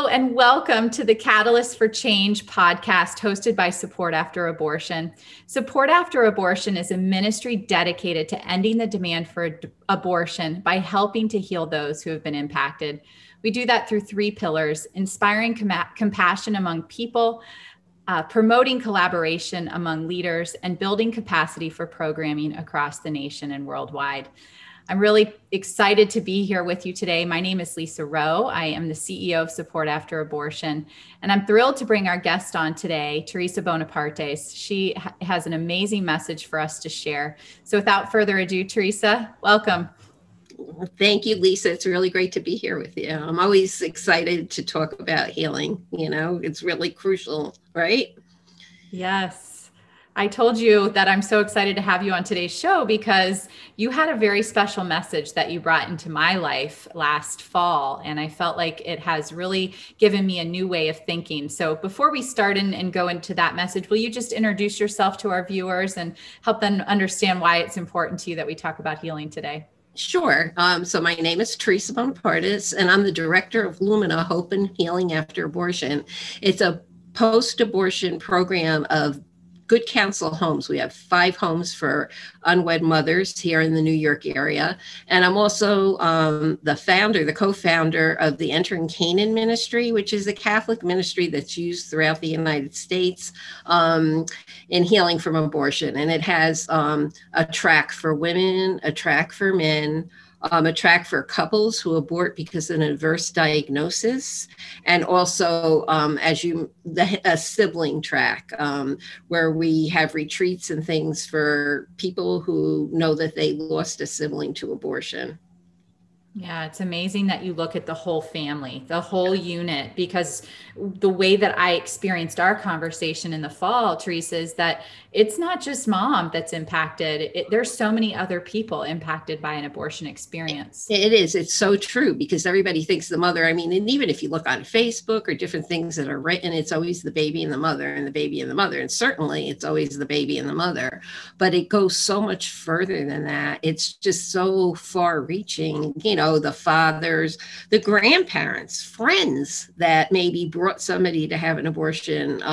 and welcome to the Catalyst for Change podcast hosted by Support After Abortion. Support After Abortion is a ministry dedicated to ending the demand for abortion by helping to heal those who have been impacted. We do that through three pillars: inspiring compassion among people, promoting collaboration among leaders, and building capacity for programming across the nation and worldwide. I'm really excited to be here with you today. My name is Lisa Rowe. I am the CEO of Support After Abortion, and I'm thrilled to bring our guest on today, Theresa Bonopartis. She has an amazing message for us to share. So without further ado, Theresa, welcome. Thank you, Lisa. It's really great to be here with you. I'm always excited to talk about healing. You know, it's really crucial, right? Yes. I told you that I'm so excited to have you on today's show because you had a very special message that you brought into my life last fall. And I felt like it has really given me a new way of thinking. So before we start and go into that message, will you just introduce yourself to our viewers and help them understand why it's important to you that we talk about healing today? Sure. So my name is Theresa Bonopartis, and I'm the director of Lumina, Hope and Healing After Abortion. It's a post-abortion program of Good Counsel homes. We have 5 homes for unwed mothers here in the New York area. And I'm also the co-founder of the Entering Canaan Ministry, which is a Catholic ministry that's used throughout the United States in healing from abortion. And it has a track for women, a track for men, a track for couples who abort because of an adverse diagnosis, and also a sibling track where we have retreats and things for people who know that they lost a sibling to abortion. Yeah, it's amazing that you look at the whole family, the whole unit, because the way that I experienced our conversation in the fall, Theresa, is that it's not just mom that's impacted. There's so many other people impacted by an abortion experience. It is. It's so true because everybody thinks the mother, and even if you look on Facebook or different things that are written, it's always the baby and the mother and the baby and the mother. And certainly it's always the baby and the mother, but it goes so much further than that. It's just so far reaching, the fathers, the grandparents, friends that maybe brought somebody to have an abortion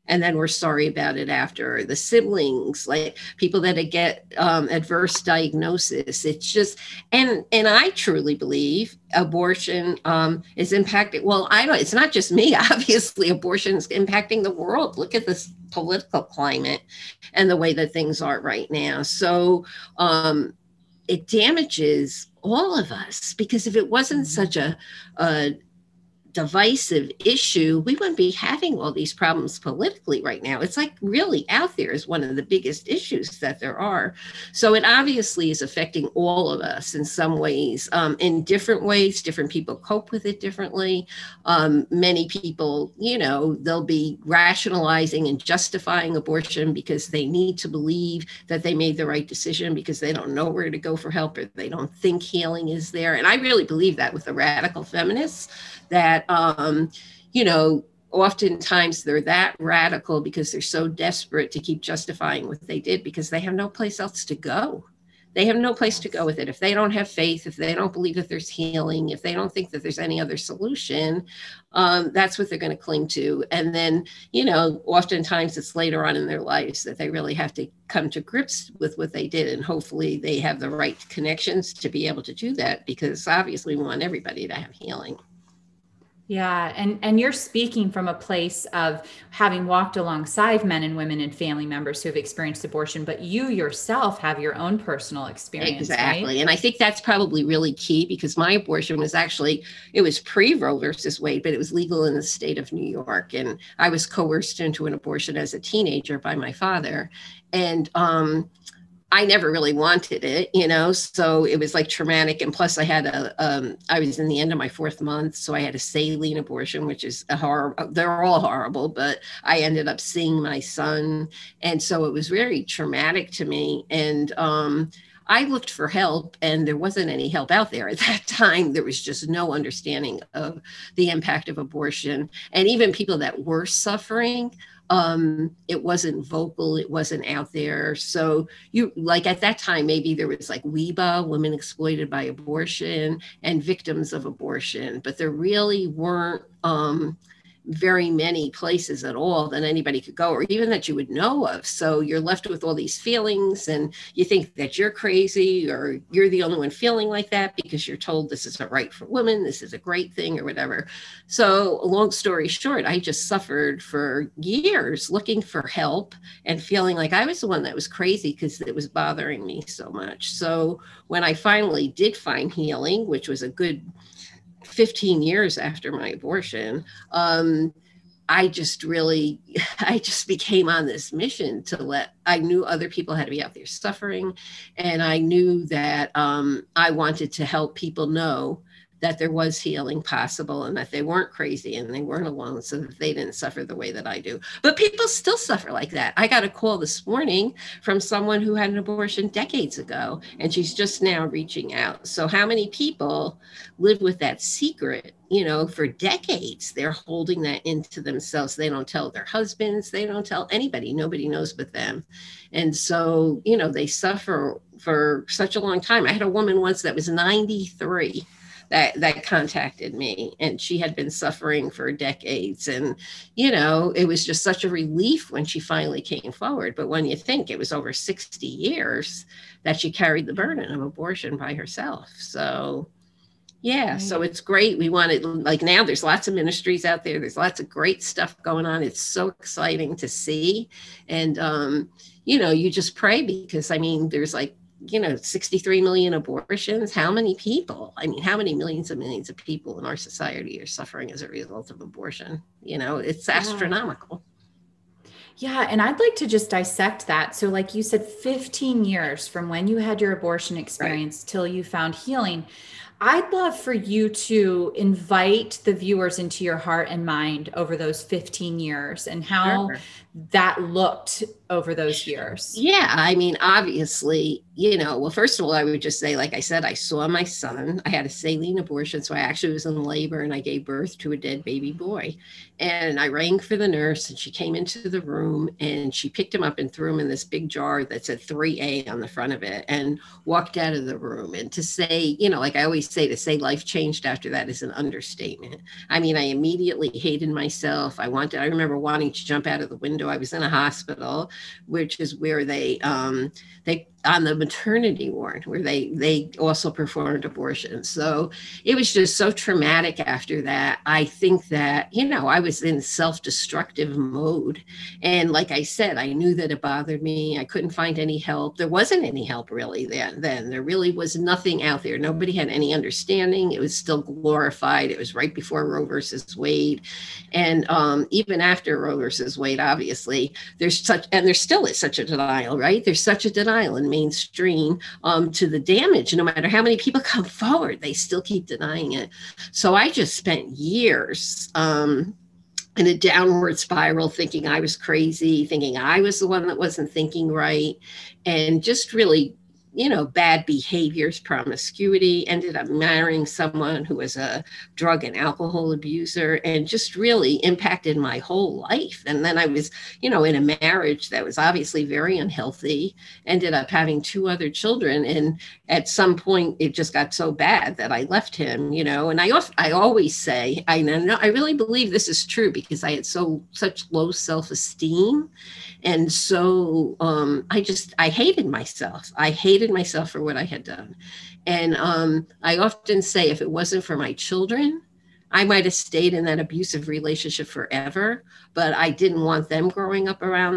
and then we're sorry about it after, the siblings, like people that get adverse diagnosis. It's just, and I truly believe abortion is impacting, it's not just me, obviously abortion is impacting the world. Look at this political climate and the way that things are right now. So it damages all of us, because if it wasn't such a divisive issue, we wouldn't be having all these problems politically right now. It's like really out there is one of the biggest issues that there are. So it obviously is affecting all of us in some ways, in different ways. Different people cope with it differently. Many people, they'll be rationalizing and justifying abortion because they need to believe that they made the right decision because they don't know where to go for help or they don't think healing is there. And I really believe that with the radical feminists, that, oftentimes they're that radical because they're so desperate to keep justifying what they did because they have no place else to go. They have no place to go with it. If they don't have faith, if they don't believe that there's healing, if they don't think that there's any other solution, that's what they're going to cling to. And then, oftentimes it's later on in their lives that they really have to come to grips with what they did. And hopefully they have the right connections to be able to do that, because obviously we want everybody to have healing. Yeah. And you're speaking from a place of having walked alongside men and women and family members who have experienced abortion, but you yourself have your own personal experience. Exactly. Right? And I think that's probably really key, because my abortion was it was pre-Roe versus Wade, but it was legal in the state of New York. And I was coerced into an abortion as a teenager by my father. And I never really wanted it, so it was like traumatic. And plus I had I was in the end of my 4th month. So I had a saline abortion, which is a horror. They're all horrible, but I ended up seeing my son. And so it was very traumatic to me. And I looked for help, and there wasn't any help out there at that time. There was just no understanding of the impact of abortion. And even people that were suffering, it wasn't vocal, it wasn't out there. So you, like at that time, maybe there was like WEBA, Women Exploited by Abortion, and Victims of Abortion, but there really weren't very many places at all that anybody could go, or even that you would know of. So you're left with all these feelings, and you think that you're crazy, or you're the only one feeling like that because you're told this is a right for women, this is a great thing, or whatever. So long story short, I just suffered for years looking for help and feeling like I was the one that was crazy because it was bothering me so much. So when I finally did find healing, which was a good 15 years after my abortion, I just became on this mission I knew other people had to be out there suffering. And I knew that I wanted to help people know that there was healing possible, and that they weren't crazy and they weren't alone, so that they didn't suffer the way that I do. But people still suffer like that. I got a call this morning from someone who had an abortion decades ago, and she's just now reaching out. So how many people live with that secret, for decades? They're holding that into themselves. They don't tell their husbands, they don't tell anybody, nobody knows but them. And so, they suffer for such a long time. I had a woman once that was 93 that contacted me, and she had been suffering for decades. And, it was just such a relief when she finally came forward. But when you think it was over 60 years that she carried the burden of abortion by herself. So, yeah, right. So it's great. We want it, like now there's lots of ministries out there. There's lots of great stuff going on. It's so exciting to see. And, you just pray, because there's like, 63 million abortions. How many people? How many millions of people in our society are suffering as a result of abortion? It's astronomical. Yeah. And I'd like to just dissect that. So like you said, 15 years from when you had your abortion experience till you found healing. I'd love for you to invite the viewers into your heart and mind over those 15 years and how that looked over those years. Yeah. Obviously, well, first of all, I would just say, like I said, I saw my son. I had a saline abortion. So I actually was in labor, and I gave birth to a dead baby boy. And I rang for the nurse, and she came into the room, and she picked him up and threw him in this big jar that said 3A on the front of it, and walked out of the room. And to say, like I always say, to say life changed after that is an understatement. I immediately hated myself. I remember wanting to jump out of the window. I was in a hospital, which is where they on the maternity ward, where they also performed abortions. So it was just so traumatic after that. I think that, I was in self-destructive mode. And like I said, I knew that it bothered me. I couldn't find any help. There wasn't any help really then. There really was nothing out there. Nobody had any understanding. It was still glorified. It was right before Roe versus Wade. And even after Roe versus Wade, obviously, there still is such a denial, right? There's such a denial in mainstream to the damage. No matter how many people come forward, they still keep denying it. So I just spent years in a downward spiral, thinking I was crazy, thinking I was the one that wasn't thinking right, and just really bad behaviors, promiscuity, ended up marrying someone who was a drug and alcohol abuser, and just really impacted my whole life. And then I was, in a marriage that was obviously very unhealthy, ended up having 2 other children. And at some point it just got so bad that I left him, and I always say, I really believe this is true, because I had such low self-esteem. And so I hated myself. I hated myself for what I had done. And I often say, if it wasn't for my children, I might have stayed in that abusive relationship forever, but I didn't want them growing up around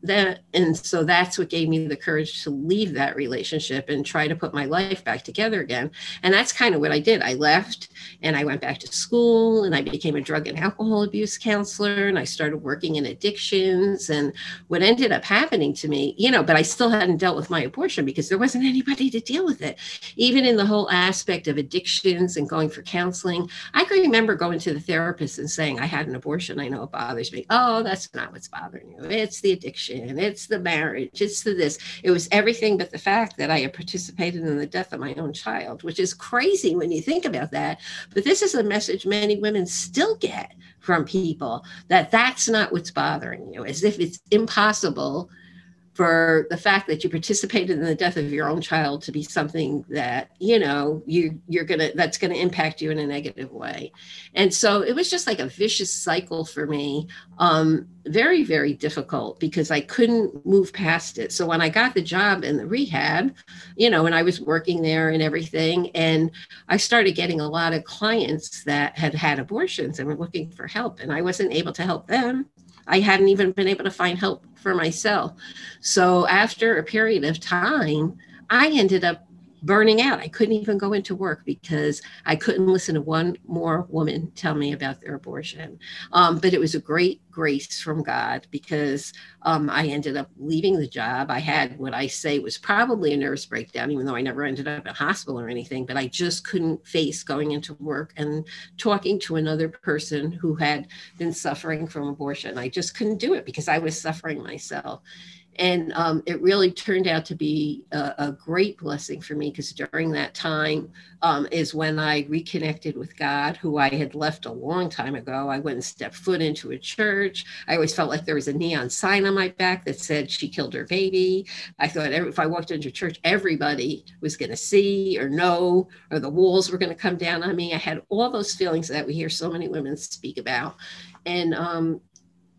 that. And so that's what gave me the courage to leave that relationship and try to put my life back together again. And that's kind of what I did. I left, and I went back to school, and I became a drug and alcohol abuse counselor, and I started working in addictions. And what ended up happening to me, but I still hadn't dealt with my abortion because there wasn't anybody to deal with it. Even in the whole aspect of addictions and going for counseling, I can remember remember going to the therapist and saying, I had an abortion. I know it bothers me. Oh, that's not what's bothering you. It's the addiction. It's the marriage. It's the this. It was everything but the fact that I had participated in the death of my own child, which is crazy when you think about that. But this is a message many women still get from people, that that's not what's bothering you, as if it's impossible for the fact that you participated in the death of your own child to be something that, that's gonna impact you in a negative way. And so it was just like a vicious cycle for me. Very, very difficult, because I couldn't move past it. So when I got the job in the rehab, and I was working there and everything, and I started getting a lot of clients that had had abortions and were looking for help, and I wasn't able to help them. I hadn't even been able to find help for myself. So after a period of time, I ended up burning out. I couldn't even go into work because I couldn't listen to one more woman tell me about their abortion. But it was a great grace from God, because I ended up leaving the job. I had what I say was probably a nervous breakdown, even though I never ended up in hospital or anything, but I just couldn't face going into work and talking to another person who had been suffering from abortion. I just couldn't do it because I was suffering myself. And it really turned out to be a great blessing for me, because during that time is when I reconnected with God, who I had left a long time ago. I went and stepped foot into a church. I always felt like there was a neon sign on my back that said she killed her baby. I thought if I walked into church, everybody was going to see or know, or the walls were going to come down on me. I had all those feelings that we hear so many women speak about. And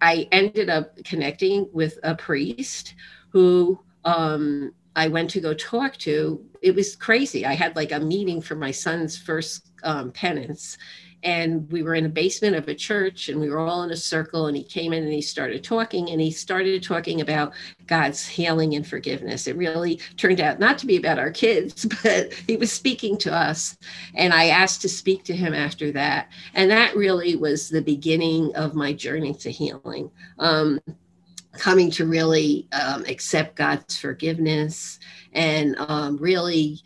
I ended up connecting with a priest who I went to go talk to. It was crazy. I had like a meeting for my son's first penance, and we were in the basement of a church, and we were all in a circle, and he came in and he started talking about God's healing and forgiveness. It really turned out not to be about our kids, but he was speaking to us. And I asked to speak to him after that. And that really was the beginning of my journey to healing. Coming to really accept God's forgiveness, and really,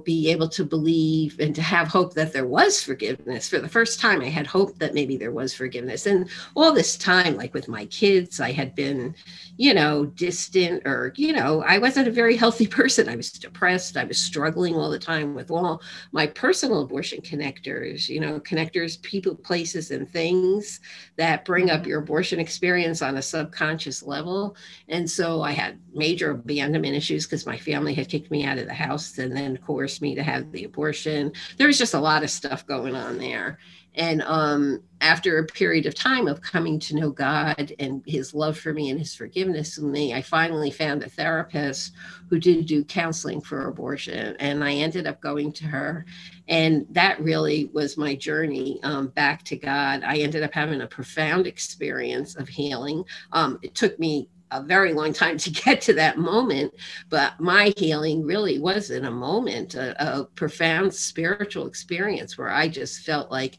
be able to believe and to have hope that there was forgiveness. For the first time, I had hope that maybe there was forgiveness. And all this time, like with my kids, I had been, distant, or, I wasn't a very healthy person. I was depressed. I was struggling all the time with all my personal abortion connectors, people, places, and things that bring up your abortion experience on a subconscious level. And so I had major abandonment issues because my family had kicked me out of the house and then coerced me to have the abortion. There was just a lot of stuff going on there. And after a period of time of coming to know God and his love for me and his forgiveness of me, I finally found a therapist who did do counseling for abortion. And I ended up going to her. And that really was my journey back to God. I ended up having a profound experience of healing. It took me a very long time to get to that moment, but my healing really was in a moment, a profound spiritual experience where I just felt like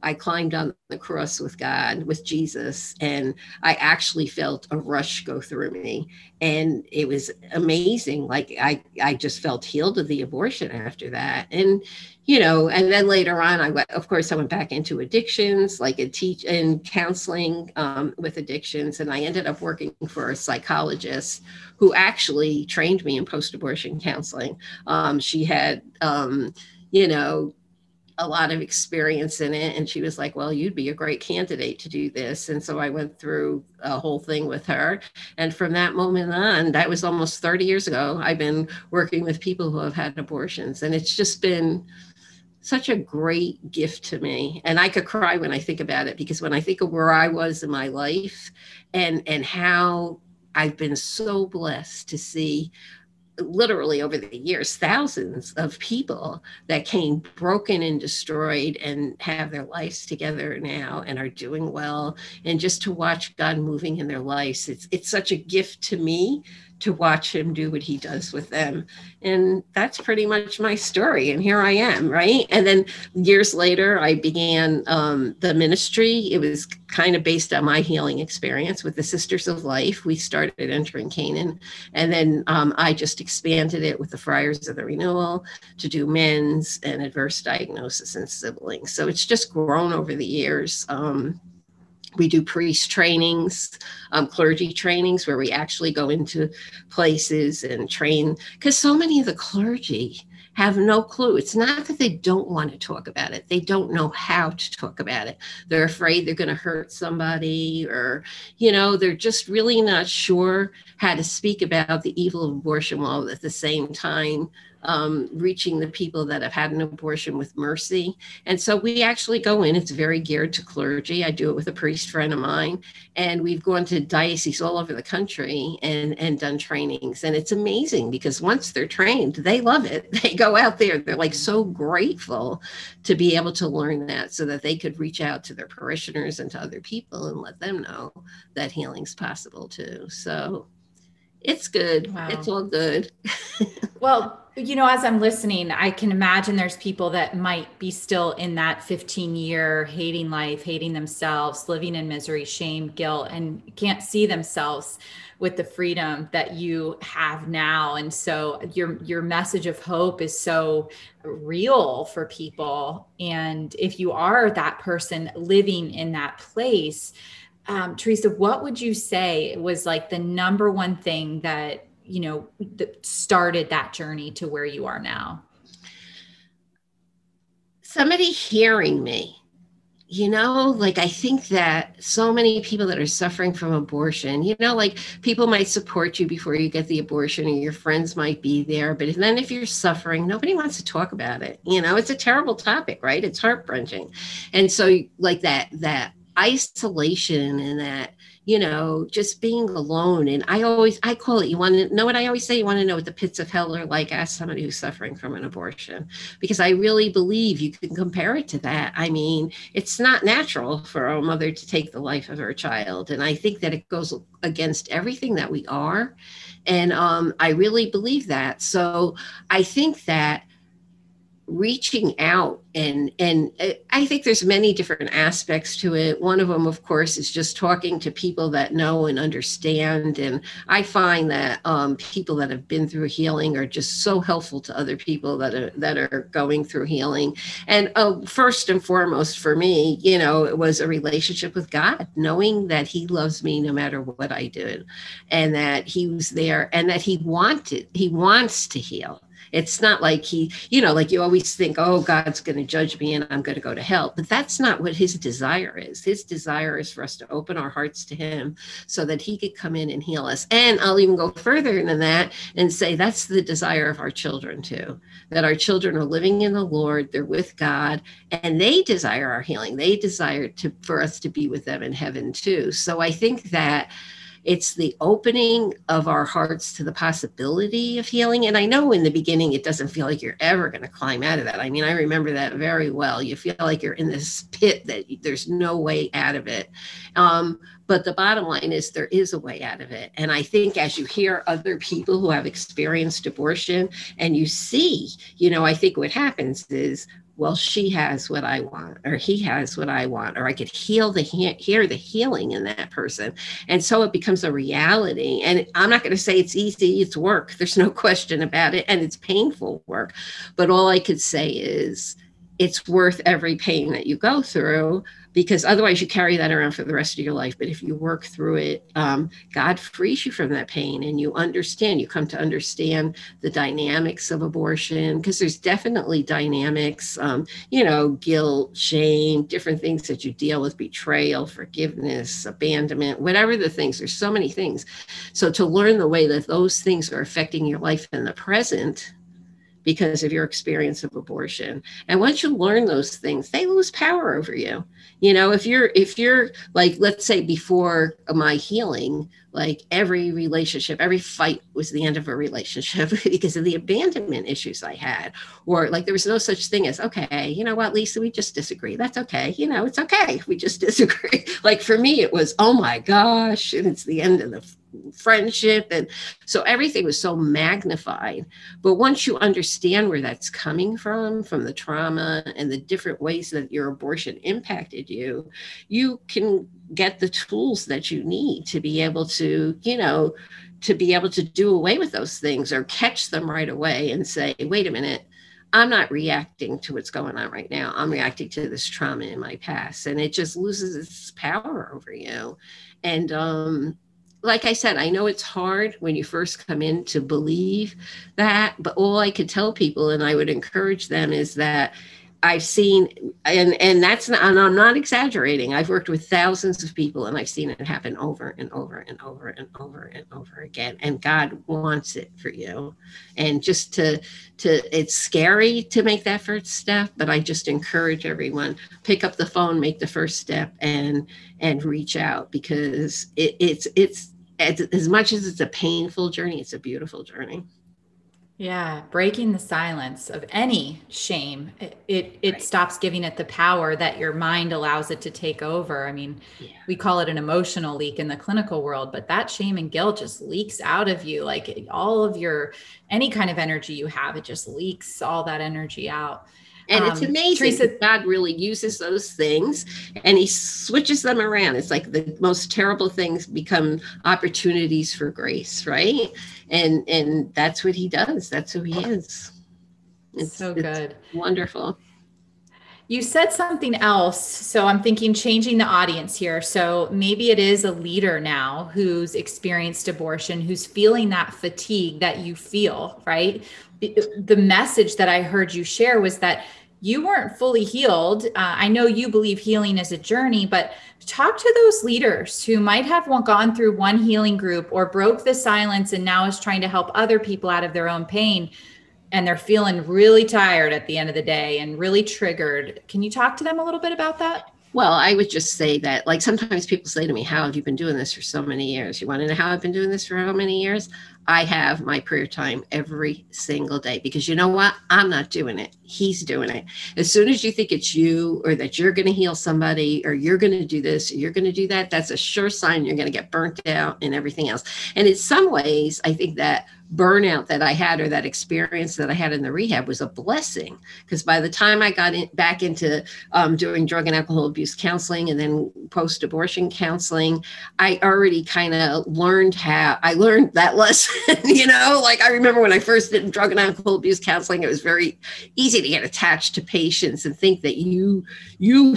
I climbed on the cross with God, with Jesus, and I actually felt a rush go through me. And it was amazing. Like I just felt healed of the abortion after that. And, and then later on, I went back into addictions, like in counseling with addictions. And I ended up working for a psychologist who actually trained me in post-abortion counseling. She had, a lot of experience in it. And she was like, well, you'd be a great candidate to do this. And so I went through a whole thing with her. And from that moment on, that was almost 30 years ago, I've been working with people who have had abortions. And it's just been such a great gift to me. And I could cry when I think about it, because when I think of where I was in my life and how I've been so blessed to see literally over the years, thousands of people that came broken and destroyed and have their lives together now and are doing well. And just to watch God moving in their lives, it's such a gift to me to watch him do what he does with them. And that's pretty much my story. And here I am, right? And then years later, I began the ministry. It was kind of based on my healing experience with the Sisters of Life. We started Entering Canaan. And then I just expanded it with the Friars of the Renewal to do men's and adverse diagnosis and siblings. So it's just grown over the years. We do priest trainings, clergy trainings, where we actually go into places and train, because so many of the clergy have no clue. It's not that they don't want to talk about it. They don't know how to talk about it. They're afraid they're going to hurt somebody, or, they're just really not sure how to speak about the evil of abortion while at the same time reaching the people that have had an abortion with mercy. And so we actually go in, it's very geared to clergy. I do it with a priest friend of mine, and we've gone to dioceses all over the country and done trainings. And it's amazing, because once they're trained, they love it. They go out there, they're like so grateful to be able to learn that, so that they could reach out to their parishioners and to other people and let them know that healing's possible too. So it's good. Wow. It's all good. Well, as I'm listening, I can imagine there's people that might be still in that 15-year hating life, hating themselves, living in misery, shame, guilt, and can't see themselves with the freedom that you have now. And so your message of hope is so real for people. And if you are that person living in that place, Theresa, what would you say was like the number one thing that that started that journey to where you are now? Somebody hearing me, I think that so many people that are suffering from abortion, people might support you before you get the abortion, or your friends might be there. But then if you're suffering, nobody wants to talk about it. It's a terrible topic, right? It's heart-wrenching. And so that isolation and that, just being alone. And I call it, you want to know what I always say? You want to know what the pits of hell are like? Ask somebody who's suffering from an abortion, because I really believe you can compare it to that. I mean, it's not natural for a mother to take the life of her child. And I think that it goes against everything that we are. And I really believe that. So I think that reaching out, and I think there's many different aspects to it. One of them, of course, is just talking to people that know and understand. And I find that people that have been through healing are just so helpful to other people that are going through healing. And first and foremost for me, it was a relationship with God, knowing that He loves me no matter what I did, and that He was there, and that He wants to heal. It's not like He, like you always think, oh, God's going to judge me and I'm going to go to hell. But that's not what His desire is. His desire is for us to open our hearts to Him so that He could come in and heal us. And I'll even go further than that and say that's the desire of our children too, that our children are living in the Lord, they're with God, and they desire our healing. They desire for us to be with them in heaven too. So I think that it's the opening of our hearts to the possibility of healing. And I know in the beginning, it doesn't feel like you're ever going to climb out of that. I mean, I remember that very well. You feel like you're in this pit that there's no way out of it. But the bottom line is there is a way out of it. And I think as you hear other people who have experienced abortion and you see, I think what happens is, well, she has what I want, or he has what I want, or I could hear the healing in that person. And so it becomes a reality. And I'm not going to say it's easy. It's work. There's no question about it. And it's painful work. But all I could say is it's worth every pain that you go through, because otherwise you carry that around for the rest of your life. But if you work through it, God frees you from that pain, and you come to understand the dynamics of abortion, because there's definitely dynamics, guilt, shame, different things that you deal with, betrayal, forgiveness, abandonment, whatever the things, there's so many things. So to learn the way that those things are affecting your life in the present, because of your experience of abortion. And once you learn those things, they lose power over you. If you're like, let's say before my healing, like every relationship, every fight was the end of a relationship because of the abandonment issues I had, or like there was no such thing as, okay, you know what, Lisa, we just disagree. That's okay. It's okay. We just disagree. Like for me, it was, oh my gosh, and it's the end of the friendship. And so everything was so magnified. But once you understand where that's coming from the trauma and the different ways that your abortion impacted you, you can get the tools that you need to be able to, to be able to do away with those things or catch them right away and say, wait a minute, I'm not reacting to what's going on right now. I'm reacting to this trauma in my past, and it just loses its power over you. And like I said, I know it's hard when you first come in to believe that, but all I could tell people, and I would encourage them, is that I've seen, and that's not, and I'm not exaggerating. I've worked with thousands of people, and I've seen it happen over and over and over and over and over again. And God wants it for you. And just it's scary to make that first step, but I just encourage everyone, pick up the phone, make the first step, and reach out, because it's as much as it's a painful journey, it's a beautiful journey. Yeah, breaking the silence of any shame, it right. Stops giving it the power that your mind allows it to take over. I mean, we call it an emotional leak in the clinical world, but that shame and guilt just leaks out of you. Like all of any kind of energy you have, it just leaks all that energy out. And it's amazing. Theresa, God really uses those things and he switches them around. It's like the most terrible things become opportunities for grace, right? And that's what he does. That's who he is. It's so good. It's wonderful. You said something else. So I'm thinking changing the audience here. So maybe it is a leader now who's experienced abortion, who's feeling that fatigue that you feel, right? The message that I heard you share was that you weren't fully healed. I know you believe healing is a journey, but talk to those leaders who might have gone through one healing group or broke the silence and now is trying to help other people out of their own pain. And they're feeling really tired at the end of the day and really triggered. Can you talk to them a little bit about that? Well, I would just say that, like, sometimes people say to me, how have you been doing this for so many years? You want to know how I've been doing this for how many years? I have my prayer time every single day, because you know what? I'm not doing it. He's doing it. As soon as you think it's you, or that you're going to heal somebody, or you're going to do this, or you're going to do that, that's a sure sign you're going to get burnt out and everything else. And in some ways, I think that burnout that I had, or that experience that I had in the rehab, was a blessing, because by the time I got back into doing drug and alcohol abuse counseling and then post-abortion counseling, I already kind of learned that lesson. Like I remember when I first did drug and alcohol abuse counseling, it was very easy to get attached to patients and think that you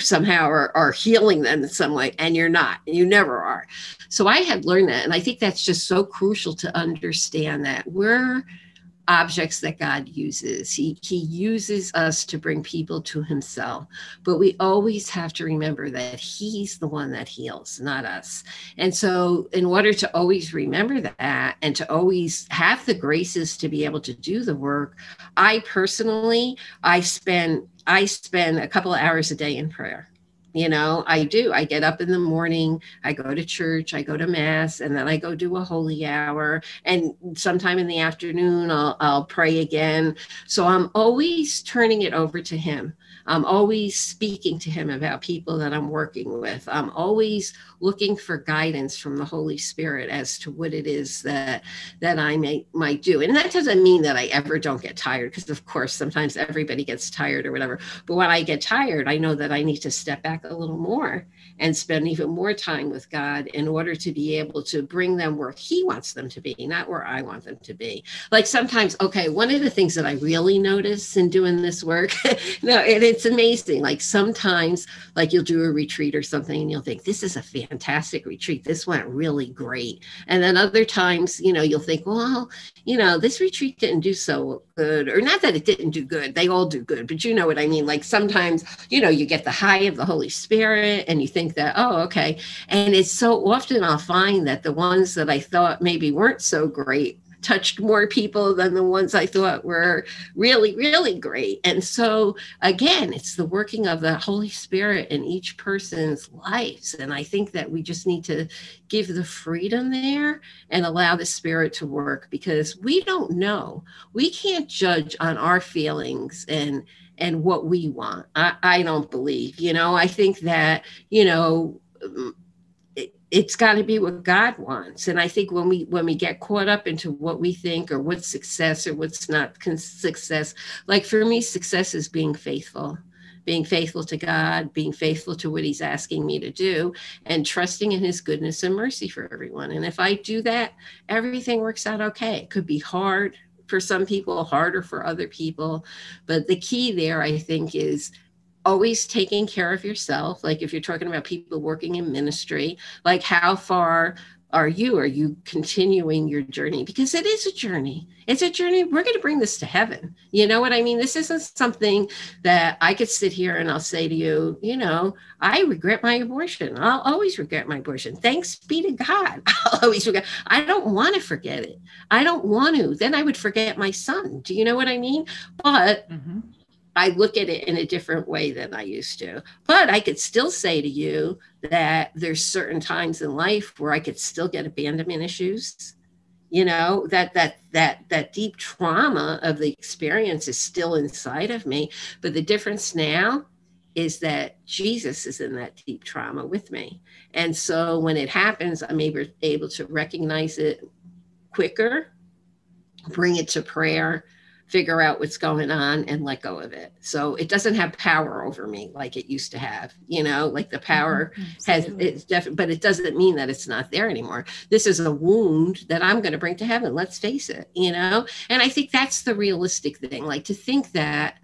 somehow are healing them in some way, and you're not, and you never are. So I had learned that, and I think that's just so crucial to understand that we're objects that God uses. He uses us to bring people to himself, but we always have to remember that he's the one that heals, not us. And so in order to always remember that, and to always have the graces to be able to do the work, I personally, I spend a couple of hours a day in prayer. I do. I get up in the morning, I go to church, I go to mass, and then I go do a holy hour. And sometime in the afternoon, I'll pray again. So I'm always turning it over to him. I'm always speaking to him about people that I'm working with. I'm always looking for guidance from the Holy Spirit as to what it is that I might do. And that doesn't mean that I ever don't get tired, because of course, sometimes everybody gets tired or whatever. But when I get tired, I know that I need to step back a little more and spend even more time with God in order to be able to bring them where he wants them to be, not where I want them to be. Like sometimes, one of the things that I really notice in doing this work, it's amazing. Like sometimes, like you'll do a retreat or something and you'll think, this is a fantastic retreat. This went really great. And then other times, you'll think, well, this retreat didn't do so good, or not that it didn't do good. They all do good, but you know what I mean? Like sometimes, you get the high of the Holy Spirit and you think that, oh, okay. And it's so often I'll find that the ones that I thought maybe weren't so great touched more people than the ones I thought were really, really great. And so again, it's the working of the Holy Spirit in each person's lives. And I think that we just need to give the freedom there and allow the Spirit to work, because we don't know. We can't judge on our feelings and what we want. I don't believe, I think that, it's got to be what God wants. And I think when we get caught up into what we think or what's success or what's not success, like for me, success is being faithful to God, being faithful to what he's asking me to do, and trusting in his goodness and mercy for everyone. And if I do that, everything works out okay. It could be hard for some people, harder for other people. But the key there, I think, is always taking care of yourself. Like if you're talking about people working in ministry, like how far are you continuing your journey? Because it is a journey. It's a journey. We're going to bring this to heaven. You know what I mean? This isn't something that I could sit here and I'll say to you, I regret my abortion. I'll always regret my abortion. Thanks be to God. I'll always regret. I don't want to forget it. I don't want to. Then I would forget my son. Do you know what I mean? But I look at it in a different way than I used to. But I could still say to you that there's certain times in life where I could still get abandonment issues. That deep trauma of the experience is still inside of me. But the difference now is that Jesus is in that deep trauma with me. And so when it happens, I'm able to recognize it quicker, bring it to prayer, figure out what's going on, and let go of it. So it doesn't have power over me like it used to have, like the power it's definitely, but it doesn't mean that it's not there anymore. This is a wound that I'm going to bring to heaven. Let's face it, and I think that's the realistic thing, like to think that,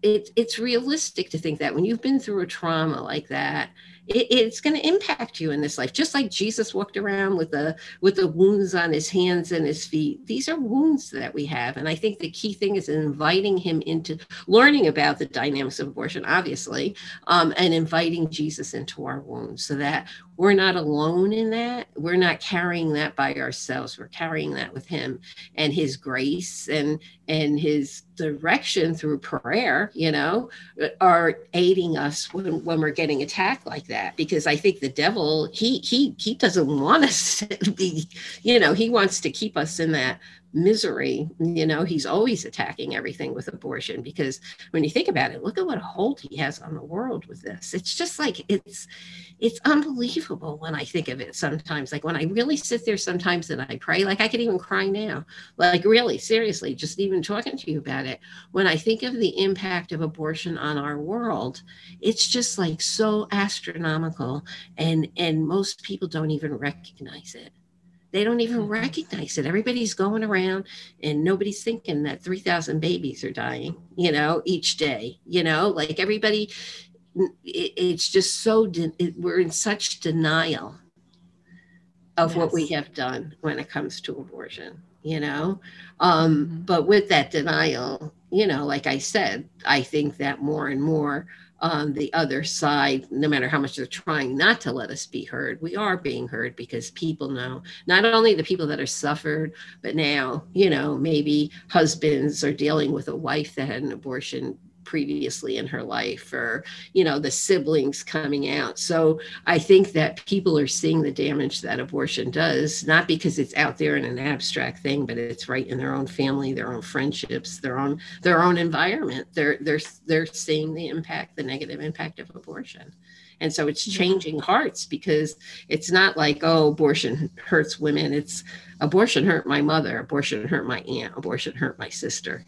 it's realistic to think that when you've been through a trauma like that, it's going to impact you in this life. Just like Jesus walked around with the wounds on his hands and his feet. These are wounds that we have. And I think the key thing is inviting him into learning about the dynamics of abortion, obviously, and inviting Jesus into our wounds so that we're not alone in that. We're not carrying that by ourselves. We're carrying that with him and his grace and his direction through prayer, are aiding us when we're getting attacked like that. Because I think the devil, he doesn't want us to be, he wants to keep us in that misery. He's always attacking everything with abortion, because when you think about it, look at what hold he has on the world with this. It's just like, it's unbelievable when I think of it sometimes. Like when I really sit there sometimes and I pray, like I could even cry now, like really seriously, just even talking to you about it. When I think of the impact of abortion on our world, it's just like so astronomical, and most people don't even recognize it. They don't even recognize it. Everybody's going around and nobody's thinking that 3,000 babies are dying, each day, like everybody, it's just so, we're in such denial of what we have done when it comes to abortion, but with that denial, like I said, I think that more and more on the other side, no matter how much they're trying not to let us be heard, we are being heard, because people know, not only the people that are suffered, but now, maybe husbands are dealing with a wife that had an abortion previously in her life, or the siblings coming out. So I think that people are seeing the damage that abortion does, not because it's out there in an abstract thing, but it's right in their own family, their own friendships, their own environment. They're seeing the impact, the negative impact of abortion. And so it's changing hearts, because it's not like, oh, abortion hurts women. It's abortion hurt my mother, abortion hurt my aunt, abortion hurt my sister,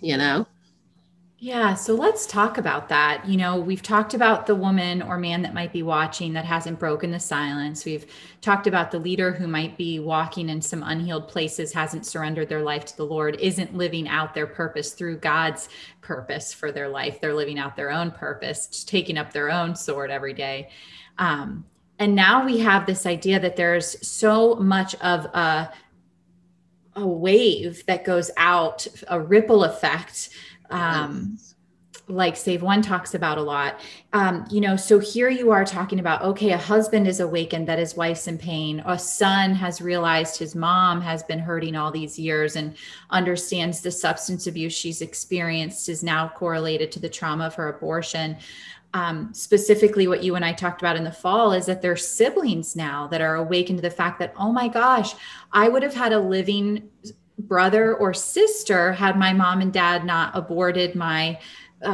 Yeah. So let's talk about that. We've talked about the woman or man that might be watching that hasn't broken the silence. We've talked about the leader who might be walking in some unhealed places, hasn't surrendered their life to the Lord, isn't living out their purpose through God's purpose for their life. They're living out their own purpose, just taking up their own sword every day. And now we have this idea that there's so much of a wave that goes out, a ripple effect, like Save One talks about a lot. So here you are talking about, okay, a husband is awakened that his wife's in pain. A son has realized his mom has been hurting all these years and understands the substance abuse she's experienced is now correlated to the trauma of her abortion. Specifically, what you and I talked about in the fall is that there's siblings now that are awakened to the fact that, oh my gosh, I would have had a living brother or sister had my mom and dad not aborted my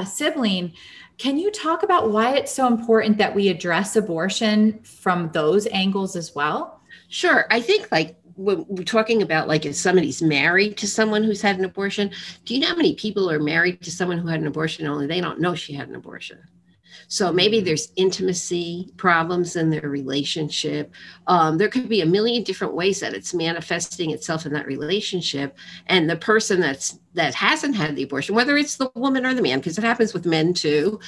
sibling. Can you talk about why it's so important that we address abortion from those angles as well? Sure. I think like when we're talking about like if somebody's married to someone who's had an abortion, do you know how many people are married to someone who had an abortion only they don't know she had an abortion? So maybe there's intimacy problems in their relationship. There could be a million different ways that it's manifesting itself in that relationship. And the person that hasn't had the abortion, whether it's the woman or the man, because it happens with men too,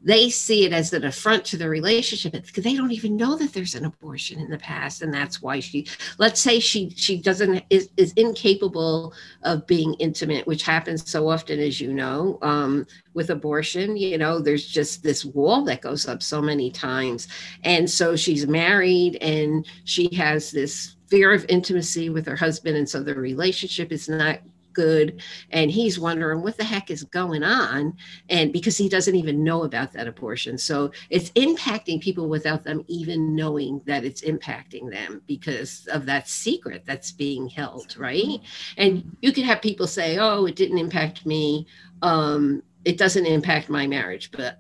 they see it as an affront to the relationship because they don't even know that there's an abortion in the past. And that's why let's say she doesn't is incapable of being intimate, which happens so often, as you know, with abortion. There's just this wall that goes up so many times. And so she's married and she has this fear of intimacy with her husband. And so the relationship is not good. And he's wondering what the heck is going on. And because he doesn't even know about that abortion. So it's impacting people without them even knowing that it's impacting them because of that secret that's being held, right? And you could have people say, oh, it didn't impact me. It doesn't impact my marriage, but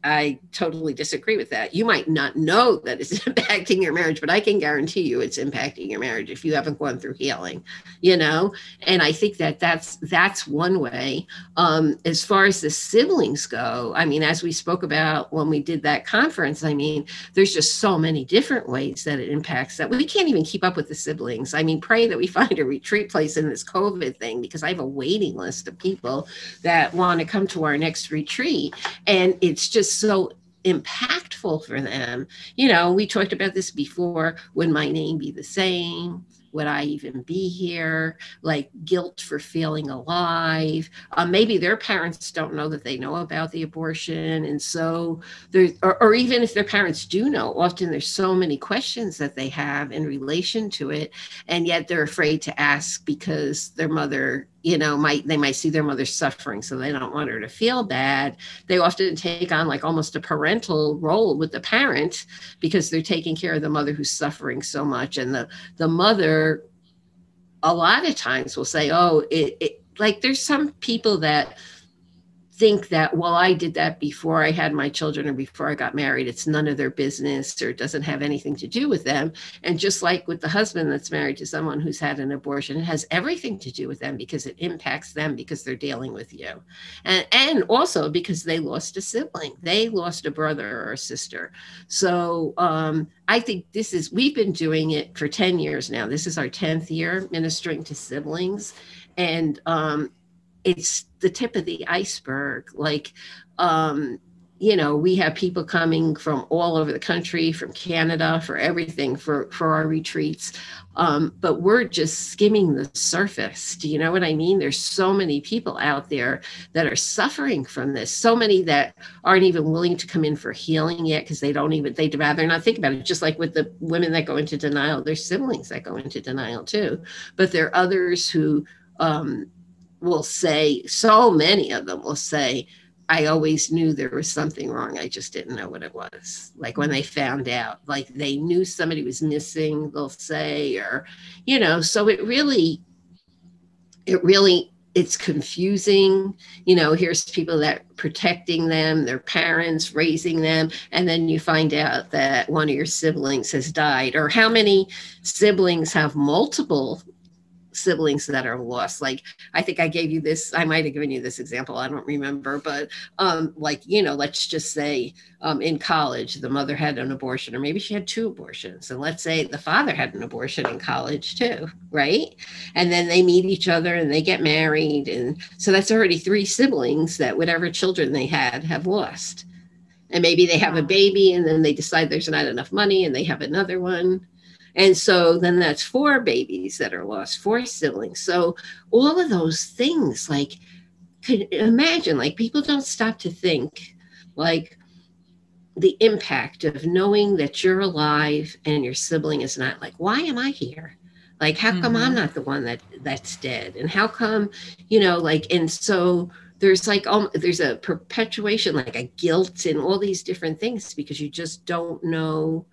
I totally disagree with that. You might not know that it's impacting your marriage, but I can guarantee you it's impacting your marriage if you haven't gone through healing, And I think that's one way. As far as the siblings go, I mean, as we spoke about when we did that conference, I mean, there's just so many different ways that it impacts that we can't even keep up with the siblings. I mean, pray that we find a retreat place in this COVID thing, because I have a waiting list of people that want to come to our next retreat. And it's just so impactful for them. We talked about this before. Would my name be the same? Would I even be here? Like guilt for feeling alive. Maybe their parents don't know that they know about the abortion. And so or even if their parents do know, often there's so many questions that they have in relation to it. And yet they're afraid to ask because their mother, they might see their mother suffering. So they don't want her to feel bad. They often take on like almost a parental role with the parent because they're taking care of the mother who's suffering so much. And the mother, a lot of times will say, oh, like there's some people that think that, well, I did that before I had my children or before I got married. It's none of their business or it doesn't have anything to do with them. And just like with the husband that's married to someone who's had an abortion, it has everything to do with them because it impacts them because they're dealing with you. And also because they lost a sibling, they lost a brother or a sister. So I think we've been doing it for 10 years now. This is our 10th year ministering to siblings. And it's the tip of the iceberg. Like, we have people coming from all over the country, from Canada, for everything, for our retreats. But we're just skimming the surface. Do you know what I mean? There's so many people out there that are suffering from this. So many that aren't even willing to come in for healing yet because they'd rather not think about it. Just like with the women that go into denial, there's siblings that go into denial too. But there are others who, will say, so many of them will say, I always knew there was something wrong. I just didn't know what it was. Like when they found out, like they knew somebody was missing, they'll say, or, so it's confusing. Here's people that protecting them, their parents raising them. And then you find out that one of your siblings has died, or how many siblings have multiple siblings that are lost. Like, I think I gave you this, I might have given you this example, I don't remember, but let's just say in college, the mother had an abortion, or maybe she had 2 abortions. And let's say the father had an abortion in college too, right? And then they meet each other and they get married. And so that's already 3 siblings that whatever children they had have lost. And maybe they have a baby and then they decide there's not enough money and they have another one. And so then that's 4 babies that are lost, 4 siblings. So all of those things, like, could imagine, like, people don't stop to think, like, the impact of knowing that you're alive and your sibling is not. Like, why am I here? Like, how come I'm not the one that's dead? And how come, and so there's like, there's a perpetuation, like a guilt and all these different things because you just don't know,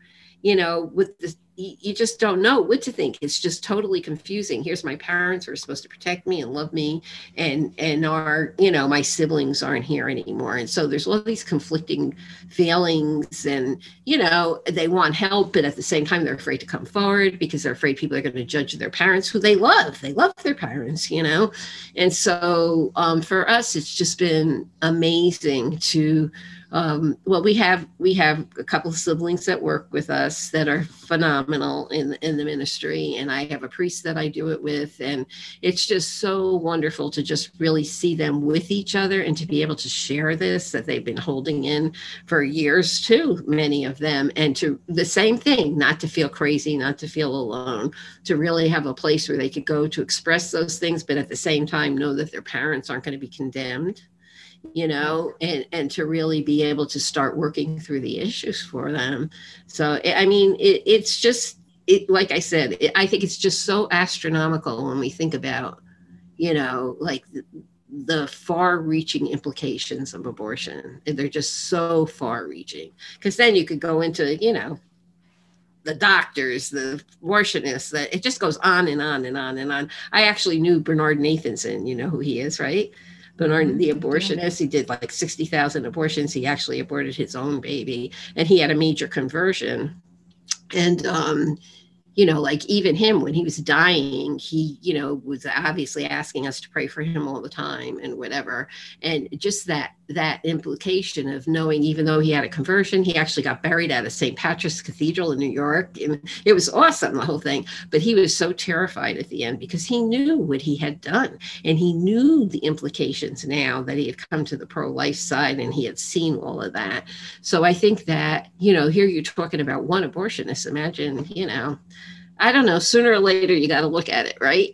with you just don't know what to think. It's just totally confusing. Here's my parents who are supposed to protect me and love me, and our, my siblings aren't here anymore. And so there's all these conflicting feelings, and, they want help, but at the same time, they're afraid to come forward because they're afraid people are going to judge their parents who they love. They love their parents, And so for us, it's just been amazing to well, we have a couple of siblings that work with us that are phenomenal in the ministry, and I have a priest that I do it with, and it's just so wonderful to just really see them with each other and to be able to share this that they've been holding in for years too, many of them, and to the same thing, not to feel crazy, not to feel alone, to really have a place where they could go to express those things, but at the same time know that their parents aren't going to be condemned. And to really be able to start working through the issues for them. So, I mean, it's just, like I said, I think it's just so astronomical when we think about, like the far-reaching implications of abortion. They're just so far-reaching, because then you could go into, the doctors, the abortionists, that it just goes on and on and on and on. I actually knew Bernard Nathanson, you know who he is, right? Bernard, the abortionist. He did like 60,000 abortions. He actually aborted his own baby, and he had a major conversion. And like even him, when he was dying, he, was obviously asking us to pray for him all the time and whatever. And just that implication of knowing, even though he had a conversion, he actually got buried at a St. Patrick's Cathedral in New York. And it was awesome, the whole thing. But he was so terrified at the end because he knew what he had done. And he knew the implications now that he had come to the pro-life side and he had seen all of that. So I think that, here you're talking about one abortionist. Imagine, I don't know, sooner or later, you got to look at it, right?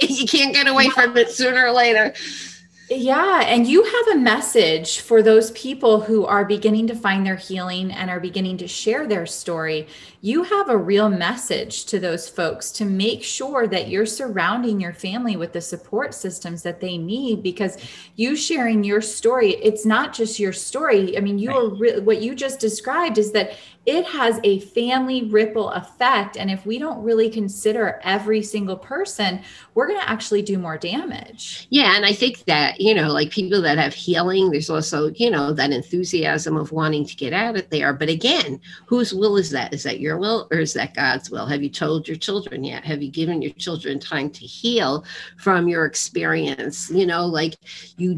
You can't get away from it sooner or later. Yeah. And you have a message for those people who are beginning to find their healing and are beginning to share their story. You have a real message to those folks to make sure that you're surrounding your family with the support systems that they need, because you sharing your story, it's not just your story. I mean, what you just described is that it has a family ripple effect. And if we don't really consider every single person, we're going to actually do more damage. Yeah. And I think that, like people that have healing, there's also, that enthusiasm of wanting to get out of there. But again, whose will is that? Is that your will or is that God's will? Have you told your children yet? Have you given your children time to heal from your experience? Like you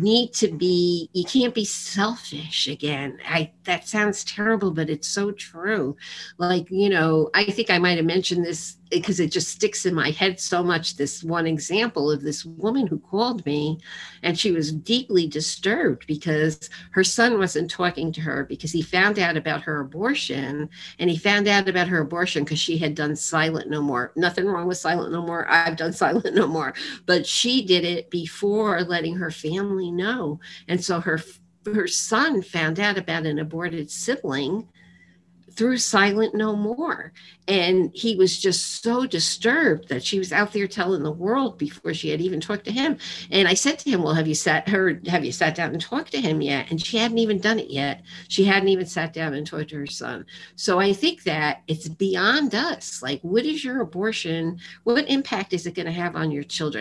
can't be selfish again. That sounds terrible, but it's so true. Like, I think I might have mentioned this because it just sticks in my head so much. This one example of this woman who called me, and she was deeply disturbed because her son wasn't talking to her because he found out about her abortion, and he found out about her abortion because she had done Silent No More. Nothing wrong with Silent No More. I've done Silent No More, but she did it before letting her family know. And so her son found out about an aborted sibling through Silent No More. And he was just so disturbed that she was out there telling the world before she had even talked to him. And I said to him, well, have you sat down and talked to him yet? And she hadn't even done it yet. She hadn't even sat down and talked to her son. So I think that it's beyond us. Like, what is your abortion? What impact is it going to have on your children?